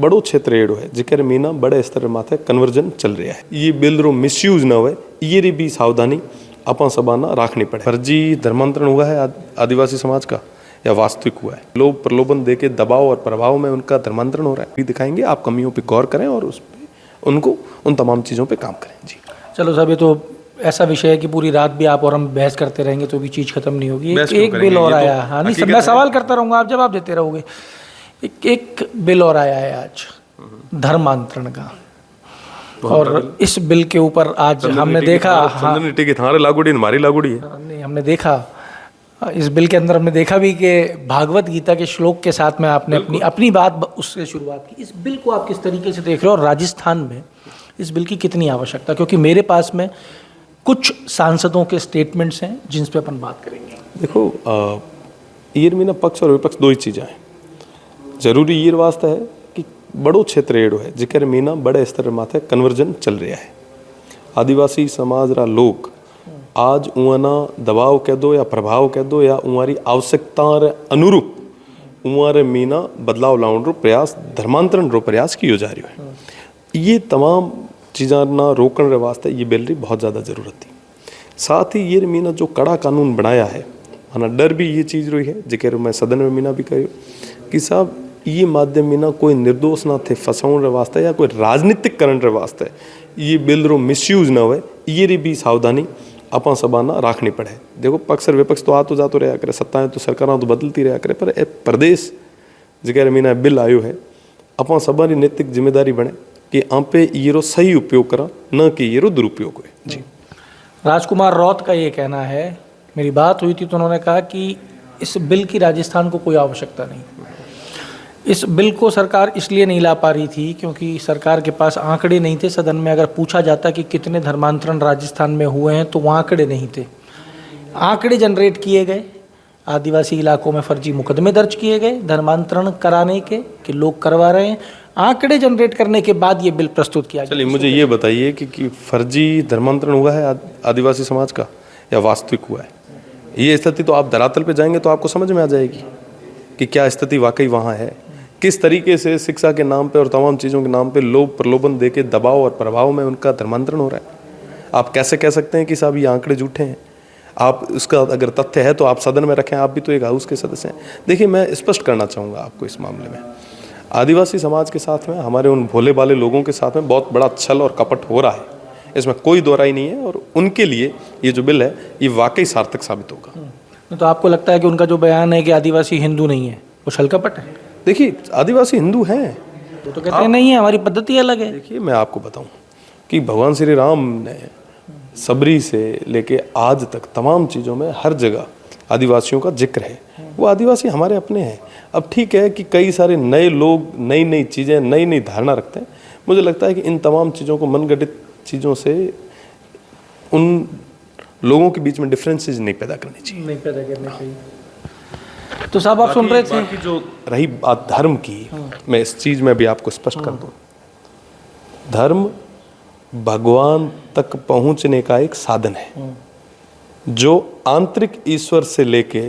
बड़ो क्षेत्र एड़ो है जिकर मीना बड़े स्तर माथे कन्वर्जन चल रहा है। ये बिल रो मिसयूज ना हुए ये भी सावधानी अपन सबाना रखनी पड़े। फर्जी धर्मांतरण हुआ है आदिवासी समाज का या वास्तविक हुआ है? लोग प्रलोभन देके दबाव और प्रभाव में उनका धर्मांतरण हो रहा है। दिखाएंगे, आप कमियों पे गौर करें और उस पे उनको उन तमाम चीज़ों पे काम करें। जी चलो साहब, ये तो ऐसा विषय है कि पूरी रात भी आप और हम बहस करते रहेंगे तो भी चीज़ खत्म नहीं होगी। एक बिल और आया, हाँ नहीं मैं सवाल करता रहूँगा, आप जवाब देते रहोगे। एक बिल और आया है आज धर्मांतरण का, और इस बिल के ऊपर आज हमने देखा, हाँ हमारी लागूड़ी है नहीं, हमने देखा इस बिल के अंदर हमने देखा भी कि भागवत गीता के श्लोक के साथ में आपने अपनी बात उससे शुरुआत की। इस बिल को आप किस तरीके से देख रहे हो और राजस्थान में इस बिल की कितनी आवश्यकता? क्योंकि मेरे पास में कुछ सांसदों के स्टेटमेंट्स हैं जिन पे अपन बात करेंगे। देखो, ईयर में ना पक्ष और विपक्ष दो ही चीज़ें हैं। जरूरी ईयर वास्ता है कि बड़ो क्षेत्र एड़ो है जिकर मीना बड़े स्तर माथे कन्वर्जन चल रहा है। आदिवासी समाज रा लोग आज उना दबाव कह दो या प्रभाव कह दो या उमारी आवश्यकता अनुरूप उमारे मीना बदलाव लाने रो प्रयास, धर्मांतरण रो प्रयास कियो जा रही है। ये तमाम चीज़ा ना रोकने रे वास्ते ये बिल री बहुत ज़्यादा ज़रूरत थी। साथ ही ये मीना जो कड़ा कानून बनाया है, माना डर भी ये चीज़ रही है जिक्र मैं सदन में मीना भी कहो कि साहब ये माध्यम मीना कोई निर्दोष ना थे फसाउन रे वास्ते या कोई राजनीतिक करण रे वास्ते ये बिल रो मिसयूज ना हुए ये भी सावधानी अपन सबाना रखनी पड़े। देखो, पक्ष और विपक्ष तो तो जातो रहा करे, सत्ताएं तो सरकारें तो बदलती रहा करे, पर ए प्रदेश जिक्र मीना बिल आयो है अपन सबारी नैतिक जिम्मेदारी बने कि आप पे ये रो सही उपयोग करा, न कि ये रो दुरुपयोग हुए। जी राजकुमार रौत का ये कहना है, मेरी बात हुई थी तो उन्होंने कहा कि इस बिल की राजस्थान को कोई आवश्यकता नहीं। इस बिल को सरकार इसलिए नहीं ला पा रही थी क्योंकि सरकार के पास आंकड़े नहीं थे। सदन में अगर पूछा जाता कि कितने धर्मांतरण राजस्थान में हुए हैं तो वहाँ आंकड़े नहीं थे। आंकड़े जनरेट किए गए, आदिवासी इलाकों में फर्जी मुकदमे दर्ज किए गए धर्मांतरण कराने के कि लोग करवा रहे हैं। आंकड़े जनरेट करने के बाद ये बिल प्रस्तुत किया गया। चलिए मुझे ये बताइए कि फर्जी धर्मांतरण हुआ है आदिवासी समाज का या वास्तविक हुआ है? ये स्थिति तो आप धरातल पे जाएंगे तो आपको समझ में आ जाएगी कि क्या स्थिति वाकई वहाँ है। किस तरीके से शिक्षा के नाम पे और तमाम चीज़ों के नाम पे लोग प्रलोभन देके दबाव और प्रभाव में उनका धर्मांतरण हो रहा है। आप कैसे कह सकते हैं कि साहब ये आंकड़े झूठे हैं? आप उसका अगर तथ्य है तो आप सदन में रखें, आप भी तो एक हाउस के सदस्य हैं। देखिए, मैं स्पष्ट करना चाहूँगा आपको इस मामले में, आदिवासी समाज के साथ में, हमारे उन भोले भाले लोगों के साथ में बहुत बड़ा छल और कपट हो रहा है, इसमें कोई दो राय नहीं है। और उनके लिए ये जो बिल है ये वाकई सार्थक साबित होगा। तो आपको लगता है कि उनका जो बयान है कि आदिवासी हिंदू नहीं है वो छल कपट है? देखिए, आदिवासी हिंदू हैं तो कहते हैं नहीं है, हमारी पद्धति अलग है। देखिए, मैं आपको बताऊं कि भगवान श्री राम ने सबरी से लेके आज तक तमाम चीज़ों में हर जगह आदिवासियों का जिक्र है। वो आदिवासी हमारे अपने हैं। अब ठीक है कि कई सारे नए लोग नई नई चीज़ें, नई नई धारणा रखते हैं। मुझे लगता है कि इन तमाम चीज़ों को, मनगढ़ंत चीज़ों से उन लोगों के बीच में डिफरेंसेस नहीं पैदा करनी चाहिए। नहीं पैदा करनी चाहिए। तो साहब आप सुन रहे थे कि जो रही बात धर्म की, मैं इस चीज़ में भी आपको स्पष्ट कर दूं, धर्म भगवान तक पहुंचने का एक साधन है जो आंतरिक ईश्वर से लेके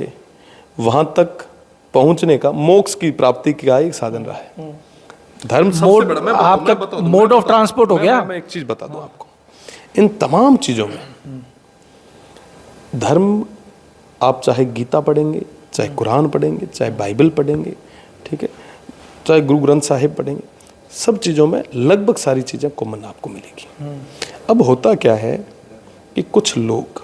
वहां तक पहुंचने का, मोक्ष की प्राप्ति का एक साधन रहा है। धर्म सबसे बड़ा, आपका मोड ऑफ ट्रांसपोर्ट हो गया। मैं एक चीज बता दूं आपको, इन तमाम चीजों में धर्म, आप चाहे गीता पढ़ेंगे, चाहे कुरान पढ़ेंगे, चाहे बाइबल पढ़ेंगे, ठीक है, चाहे गुरु ग्रंथ साहिब पढ़ेंगे, सब चीज़ों में लगभग सारी चीज़ें कॉमन आपको मिलेगी। अब होता क्या है कि कुछ लोग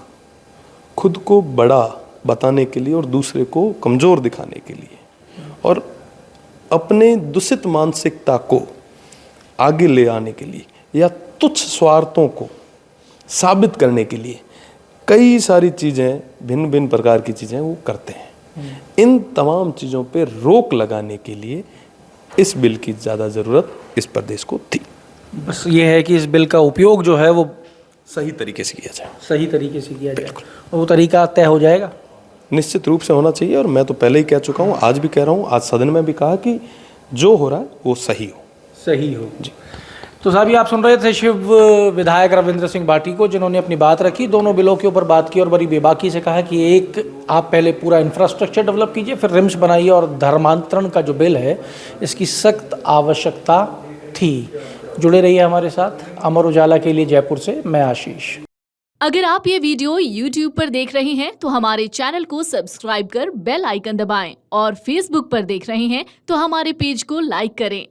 खुद को बड़ा बताने के लिए और दूसरे को कमज़ोर दिखाने के लिए और अपने दूषित मानसिकता को आगे ले आने के लिए या तुच्छ स्वार्थों को साबित करने के लिए कई सारी चीज़ें, भिन्न भिन्न प्रकार की चीज़ें वो करते हैं। इन तमाम चीज़ों पे रोक लगाने के लिए इस बिल की ज़्यादा ज़रूरत इस प्रदेश को थी। बस ये है कि इस बिल का उपयोग जो है वो सही तरीके से किया जाए। सही तरीके से किया जाए, वो तरीका तय हो जाएगा। निश्चित रूप से होना चाहिए। और मैं तो पहले ही कह चुका हूँ, आज भी कह रहा हूँ, आज सदन में भी कहा कि जो हो रहा है वो सही हो। सही हो जी। तो तो साहब ये आप सुन रहे थे शिव विधायक रविंद्र सिंह भाटी को, जिन्होंने अपनी बात रखी, दोनों बिलों के ऊपर बात की और बड़ी बेबाकी से कहा कि एक आप पहले पूरा इंफ्रास्ट्रक्चर डेवलप कीजिए, फिर रिम्स बनाइए, और धर्मांतरण का जो बिल है इसकी सख्त आवश्यकता थी। जुड़े रहिए हमारे साथ। अमर उजाला के लिए जयपुर से मैं आशीष। अगर आप ये वीडियो YouTube पर देख रहे हैं तो हमारे चैनल को सब्सक्राइब कर बेल आइकन दबाएं, और Facebook पर देख रहे हैं तो हमारे पेज को लाइक करें।